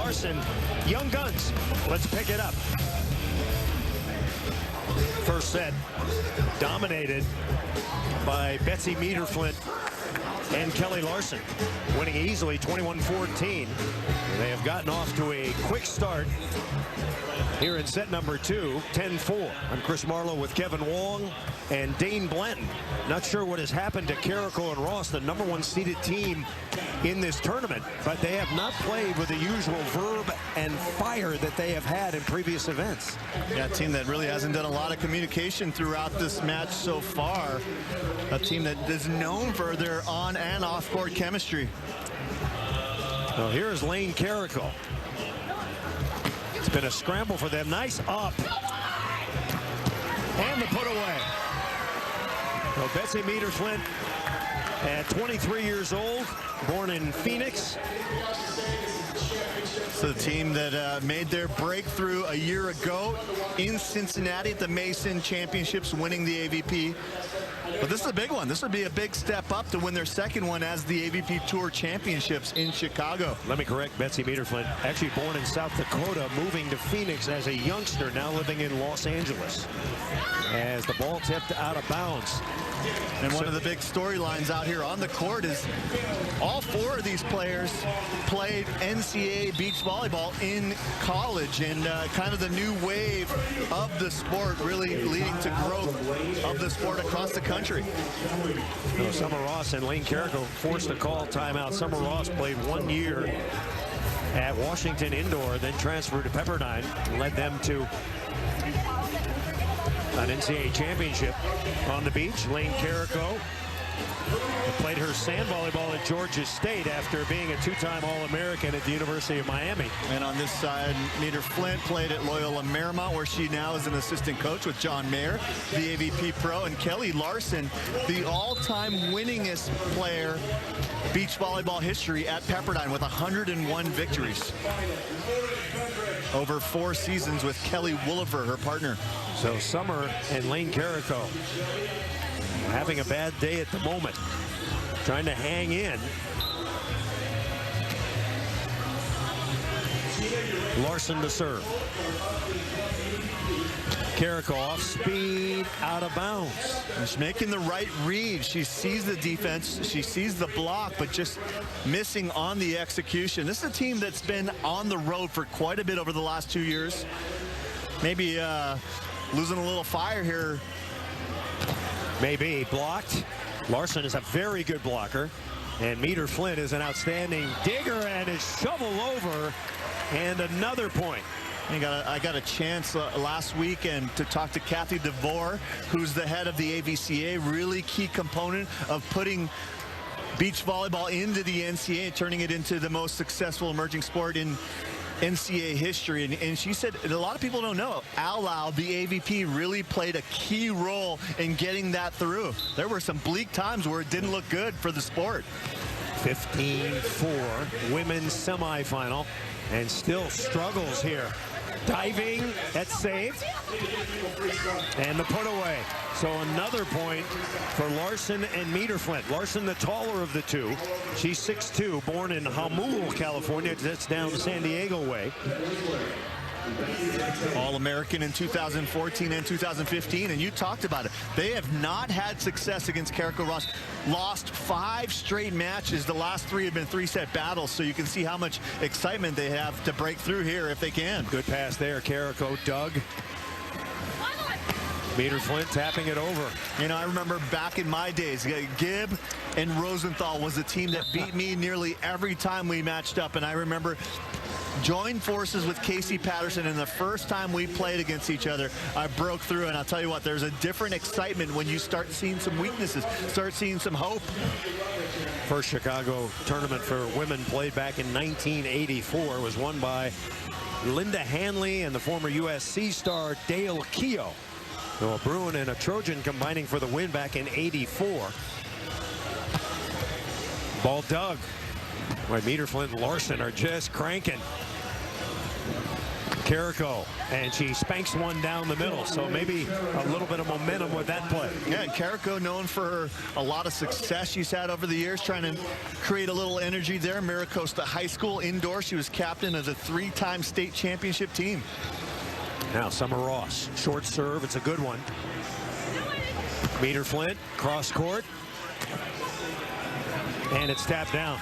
Larsen. Young guns. Let's pick it up. First set dominated by Betsy Metter-Flint and Kelly Larsen, winning easily 21-14. They have gotten off to a quick start here in set number 2, 10-4. I'm Chris Marlowe with Kevin Wong and Dane Blanton. Not sure what has happened to Carico and Ross, the #1 seeded team in this tournament, but they have not played with the usual verve and fire that they have had in previous events. Yeah, a team that really hasn't done a lot of communication throughout this match so far. A team that is known for their on and off court chemistry. Well, here's Lane Carico. It's been a scramble for them. Nice up. And the put away. So Betsy Metter-Flint at 23 years old, born in Phoenix. So the team that made their breakthrough a year ago in Cincinnati at the Mason Championships, winning the AVP. But this is a big one. This would be a big step up to win their second one as the AVP Tour Championships in Chicago. Let me correct Betsy Metter-Flint, actually born in South Dakota, moving to Phoenix as a youngster, now living in Los Angeles. As the ball tipped out of bounds. And one of the big storylines out here on the court is all 4 of these players played NCAA beach volleyball in college, and kind of the new wave of the sport, really leading to growth of the sport across the country. Summer Ross and Lane Carico forced to call timeout. Summer Ross played 1 year at Washington Indoor, then transferred to Pepperdine, and led them to an NCAA championship on the beach. Lane Carico played her sand volleyball at Georgia State after being a 2-time All-American at the University of Miami. And on this side, Metter-Flint played at Loyola Marymount, where she now is an assistant coach with John Mayer, the AVP pro, and Kelly Larsen, the all-time winningest player beach volleyball history at Pepperdine with 101 victories. Over 4 seasons with Kelly Wolliver, her partner. So Summer and Lane Carico having a bad day at the moment, trying to hang in. Larsen to serve. Carico off speed, out of bounds. She's making the right read. She sees the defense, she sees the block, but just missing on the execution. This is a team that's been on the road for quite a bit over the last 2 years. Maybe losing a little fire here. Maybe blocked. Larsen is a very good blocker, and Metter-Flint is an outstanding digger and is shoveled over, and another point. I got a chance last weekend to talk to Kathy DeVore, who's the head of the AVCA, really key component of putting beach volleyball into the NCAA, turning it into the most successful emerging sport in NCAA history. And she said, a lot of people don't know, Al Lau, the AVP, really played a key role in getting that through. There were some bleak times where it didn't look good for the sport. 15-4 women's semifinal, and still struggles here. Diving, that's saved. And the put away. So another point for Larsen and Metter-Flint. Larsen, the taller of the two. She's 6'2", born in Hamul, California. That's down San Diego way. All-American in 2014 and 2015, and you talked about it. They have not had success against Carico Ross. Lost 5 straight matches. The last 3 have been 3-set battles, so you can see how much excitement they have to break through here if they can. Good pass there, Carico dug. Metter-Flint tapping it over. You know, I remember back in my days, Gibb and Rosenthal was a team that beat me nearly every time we matched up, and I remember joined forces with Casey Patterson, and the first time we played against each other, I broke through. And I'll tell you what, there's a different excitement when you start seeing some weaknesses, start seeing some hope. First Chicago tournament for women played back in 1984 was won by Linda Hanley and the former USC star Dale Keough. So a Bruin and a Trojan combining for the win back in '84. Ball dug. Boy, Metter-Flint and Larsen are just cranking. Carico, and she spanks one down the middle, so maybe a little bit of momentum with that play. Yeah, and Carico known for a lot of success she's had over the years, trying to create a little energy there. Maricosta High School indoor. She was captain of the 3-time state championship team. Now Summer Ross, short serve, it's a good one. Metter-Flint, cross court, and it's tapped down.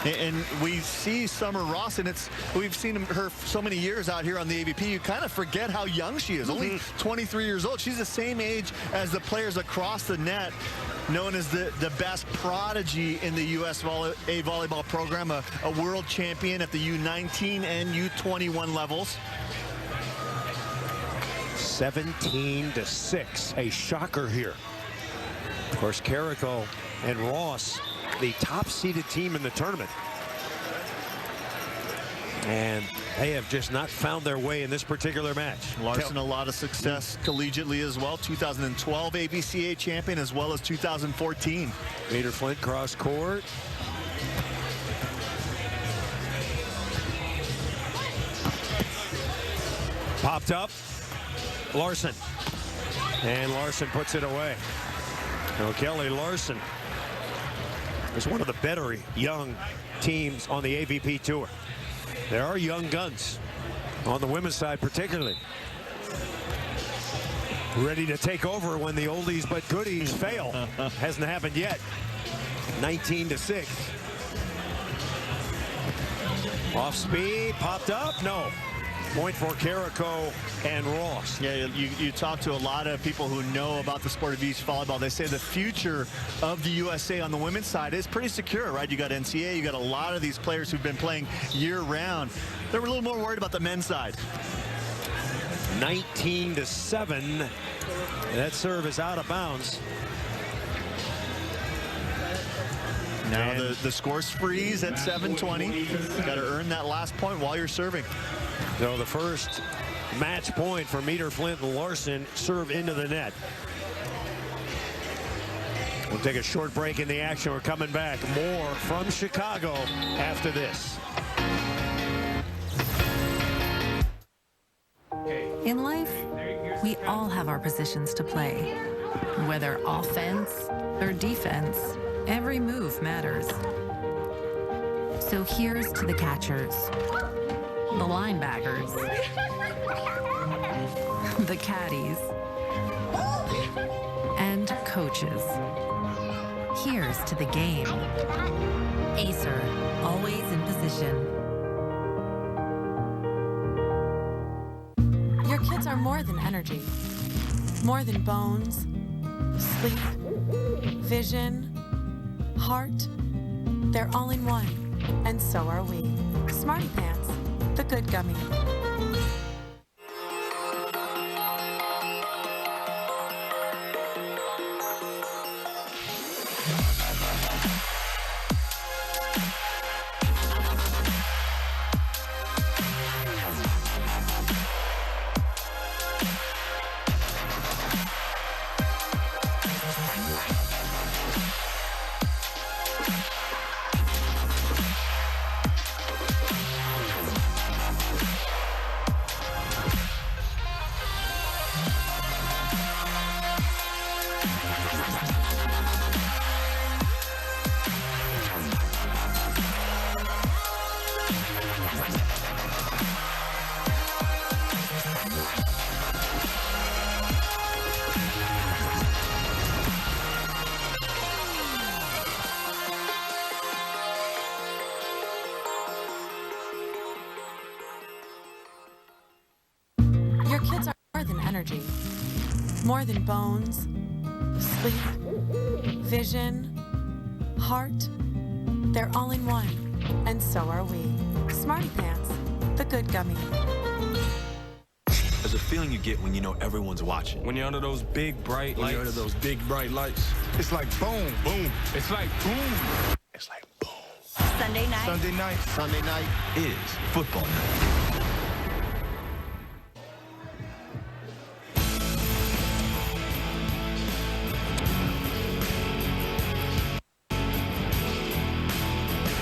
And we see Summer Ross, and we've seen her so many years out here on the AVP, you kind of forget how young she is. Only 23 years old. She's the same age as the players across the net, known as the best prodigy in the U.S. volleyball program, a world champion at the U19 and U21 levels. 17-6, a shocker here. Of course, Carico and Ross, the top-seeded team in the tournament. And they have just not found their way in this particular match. Larsen, a lot of success collegiately as well. 2012 AVCA champion as well as 2014. Metter-Flint cross court. Popped up. Larsen. And Larsen puts it away. Now Kelly Larsen is one of the better young teams on the AVP Tour. There are young guns on the women's side particularly, ready to take over when the oldies but goodies fail. Hasn't happened yet. 19-6. Off speed, popped up, no. Point for Carico and Ross. Yeah, you talk to a lot of people who know about the sport of beach volleyball. They say the future of the USA on the women's side is pretty secure, right? You got NCAA, you got a lot of these players who've been playing year-round. They're a little more worried about the men's side. 19-7. That serve is out of bounds. Now the scores freeze at 7:20. Got to earn that last point while you're serving. So the first match point for Metter-Flint and Larsen, serve into the net. We'll take a short break in the action. We're coming back. More from Chicago after this. In life, we all have our positions to play. Whether offense or defense, every move matters. So here's to the catchers, the linebackers, the caddies, and coaches. Here's to the game. Acer, always in position. Your kids are more than energy, more than bones, sleep, vision, heart. They're all in one, and so are we. Smarty Pants, the good gummy. Your kids are more than energy, more than bones, sleep, vision, heart. They're all in one, and so are we. Smarty Pants, the good gummy. There's a feeling you get when you know everyone's watching. When you're under those big bright lights. When you're under those big bright lights. It's like boom, boom. It's like boom. It's like boom. Sunday night. Sunday night. Sunday night is football night.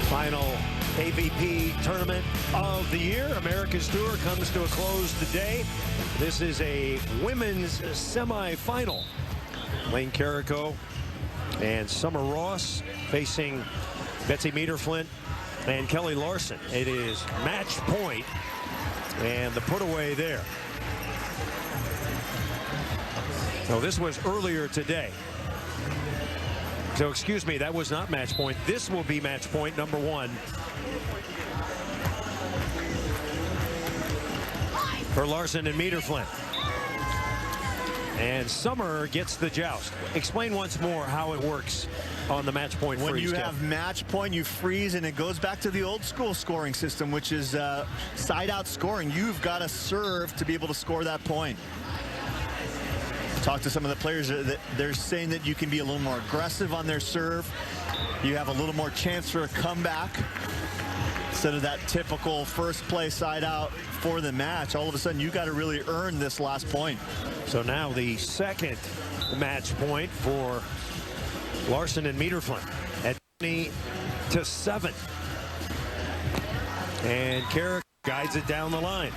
Final AVP tournament of the year. America's Tour comes to a close today. This is a women's semifinal. Lane Carico and Summer Ross facing Betsy Metter-Flint and Kelly Larsen. It is match point, and the put away there. So this was earlier today. So excuse me, that was not match point. This will be match point number 1 for Larsen and Metter-Flint. And Summer gets the joust. Explain once more how it works on the match point freeze. When you have match point, you freeze, and it goes back to the old school scoring system, which is side out scoring. You've got to serve to be able to score that point. Talk to some of the players that they're saying that you can be a little more aggressive on their serve. You have a little more chance for a comeback instead of that typical first play side out for the match. All of a sudden, you got to really earn this last point. So now the second match point for Larsen and Metter-Flint at 20-7. And Carico guides it down the line.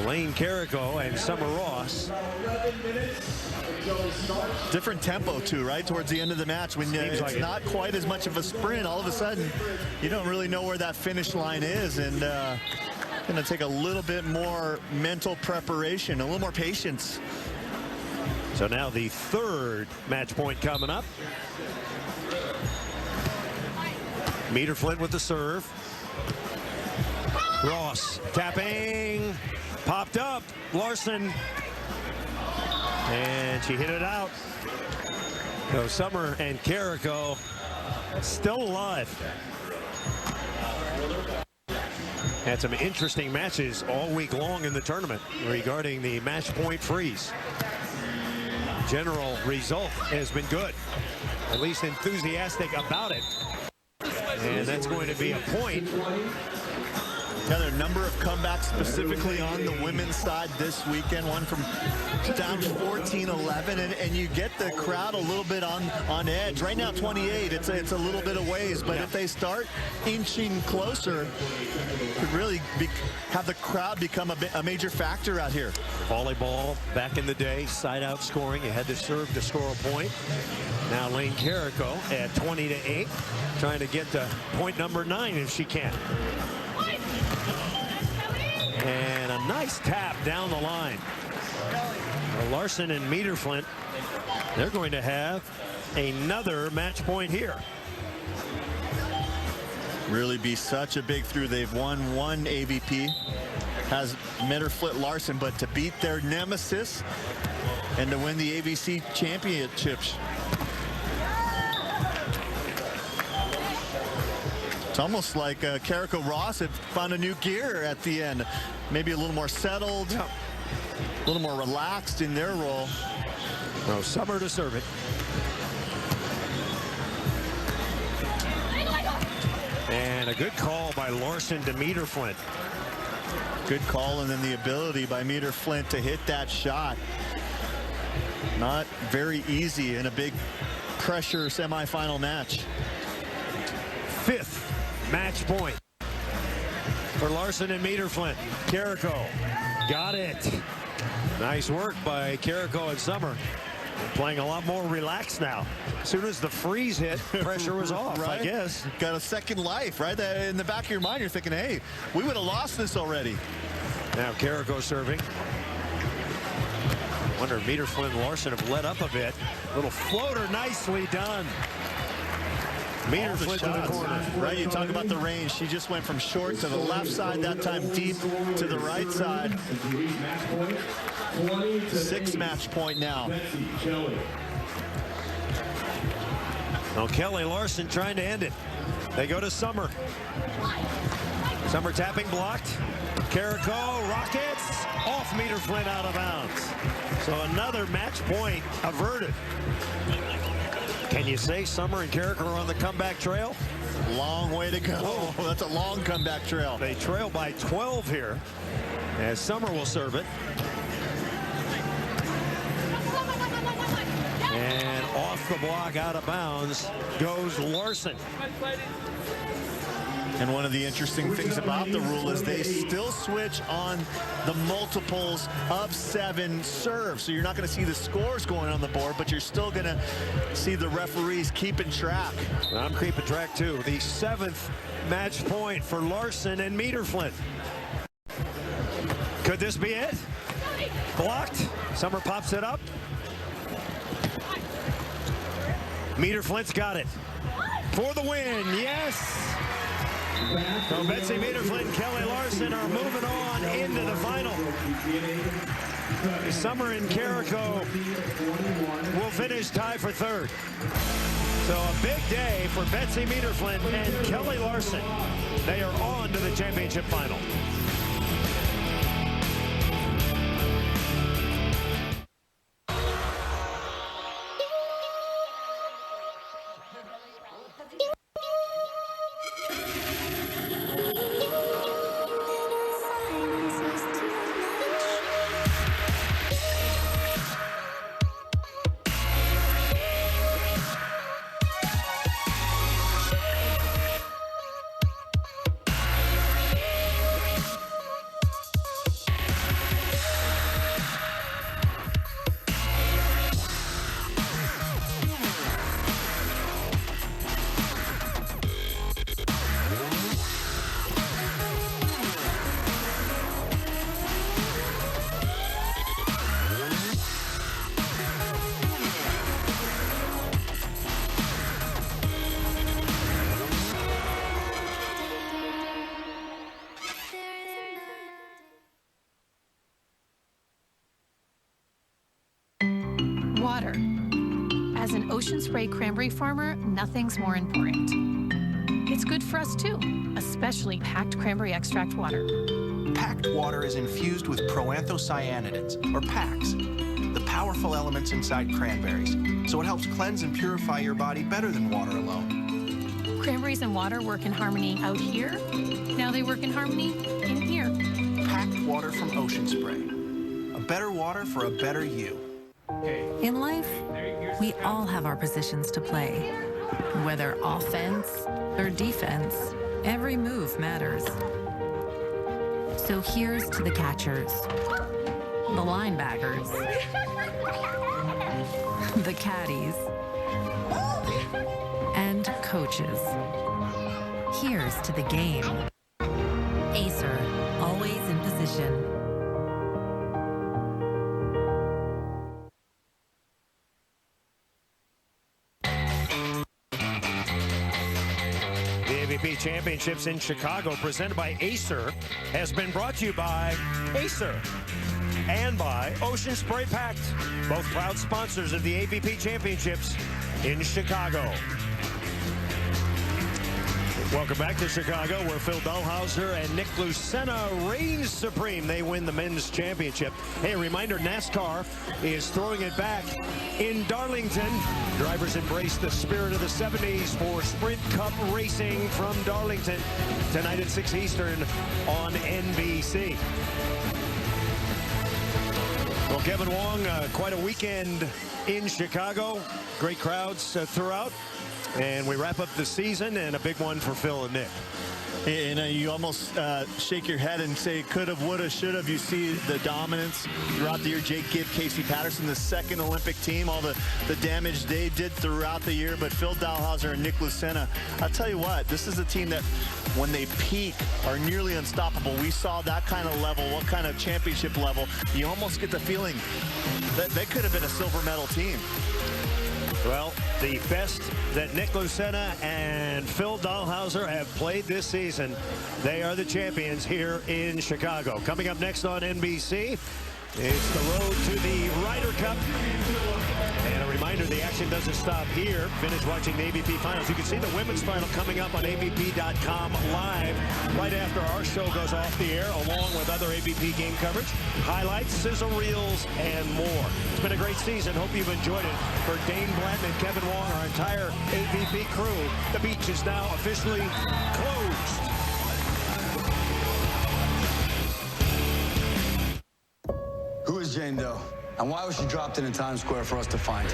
Lane Carico and Summer Ross. Different tempo too, right? Towards the end of the match, when it's like not quite as much of a sprint, all of a sudden you don't really know where that finish line is, and going to take a little bit more mental preparation, a little more patience. So now the third match point coming up. Metter-Flint with the serve. Ross tapping, popped up. Larsen, and she hit it out. So Summer and Carico still alive. Had some interesting matches all week long in the tournament regarding the match point freeze. General result has been good, at least enthusiastic about it. And that's going to be a point. Another number of comebacks specifically on the women's side this weekend. One from down 14-11, and you get the crowd a little bit on edge. Right now, 28. It's a little bit of ways, but if they start inching closer, could really have the crowd become a major factor out here. Volleyball back in the day, side out scoring. You had to serve to score a point. Now Lane Carico at 20-8, trying to get to point number 9 if she can. And a nice tap down the line. Larsen and Metter-Flint, they're going to have another match point here. Really be such a big through. They've won one AVP, has Metter-Flint Larsen, but to beat their nemesis and to win the AVC championships. It's almost like Carico Ross had found a new gear at the end. Maybe a little more settled, a little more relaxed in their role. No, Summer to serve it. And a good call by Larsen to Metter-Flint. Good call, and then the ability by Metter-Flint to hit that shot. Not very easy in a big pressure semifinal match. Fifth match point for Larsen and Metter-Flint. Carico got it. Nice work by Carico and Summer. Playing a lot more relaxed now. As soon as the freeze hit, pressure was off, right? I guess. Got a second life, right? In the back of your mind, you're thinking, hey, we would have lost this already. Now Carico serving. Wonder if Metter-Flint and Larsen have let up a bit. Little floater, nicely done. Metter-Flint to the corner. Right, you talk about the range. She just went from short to the left side, that time deep to the right side. 6 match point now. Now Kelly Larsen trying to end it. They go to Summer. Summer tapping blocked. Carico rockets off Metter-Flint out of bounds. So another match point averted. Can you say Summer and Carico are on the comeback trail? Long way to go. Oh, that's a long comeback trail. They trail by 12 here as Summer will serve it. And off the block, out of bounds, goes Larsen. And one of the interesting things about the rule is they still switch on the multiples of 7 serves. So you're not going to see the scores going on the board, but you're still going to see the referees keeping track. I'm keeping track too. The 7th match point for Larsen and Metter-Flint. Could this be it? Blocked. Summer pops it up. Metter-Flint's got it. For the win, yes! So Betsy Metter-Flint and Kelly Larsen are moving on into the final. Summer and Carico will finish tied for 3rd. So a big day for Betsy Metter-Flint and Kelly Larsen. They are on to the championship final. Water. As an Ocean Spray cranberry farmer, nothing's more important. It's good for us too, especially packed cranberry extract water. Packed water is infused with proanthocyanidins, or PACs, the powerful elements inside cranberries, so it helps cleanse and purify your body better than water alone. Cranberries and water work in harmony out here. Now they work in harmony in here. Packed water from Ocean Spray. A better water for a better you. In life, we all have our positions to play. Whether offense or defense, every move matters. So here's to the catchers, the linebackers, the caddies, and coaches. Here's to the game. Acer, always in position. AVP Championships in Chicago, presented by Acer, has been brought to you by Acer and by Ocean Spray Packed, both proud sponsors of the AVP Championships in Chicago. Welcome back to Chicago, where Phil Dahlhauser and Nick Lucena reign supreme. They win the men's championship. Hey, a reminder, NASCAR is throwing it back in Darlington. Drivers embrace the spirit of the 70s for Sprint Cup racing from Darlington tonight at 6 Eastern on NBC. Well, Kevin Wong, quite a weekend in Chicago. Great crowds throughout. And we wrap up the season, and a big one for Phil and Nick. You almost shake your head and say could have, would have, should have. You see the dominance throughout the year. Jake Gibb, Casey Patterson, the second Olympic team, all the damage they did throughout the year. But Phil Dahlhauser and Nick Lucena, I'll tell you what, this is a team that when they peak are nearly unstoppable. We saw that kind of level, what kind of championship level. You almost get the feeling that they could have been a silver medal team. Well, the best that Nick Lucena and Phil Dahlhauser have played this season. They are the champions here in Chicago. Coming up next on NBC, it's the road to the Ryder Cup. And a reminder, the action doesn't stop here. Finish watching the AVP Finals. You can see the women's final coming up on AVP.com live right after our show goes off the air, along with other AVP game coverage, highlights, sizzle reels, and more. It's been a great season. Hope you've enjoyed it. For Dane Blanton and Kevin Wong, our entire AVP crew, the beach is now officially closed. Who is Jane Doe? And why was she dropped in Times Square for us to find?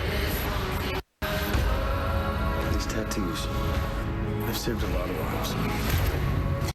These tattoos have saved a lot of lives.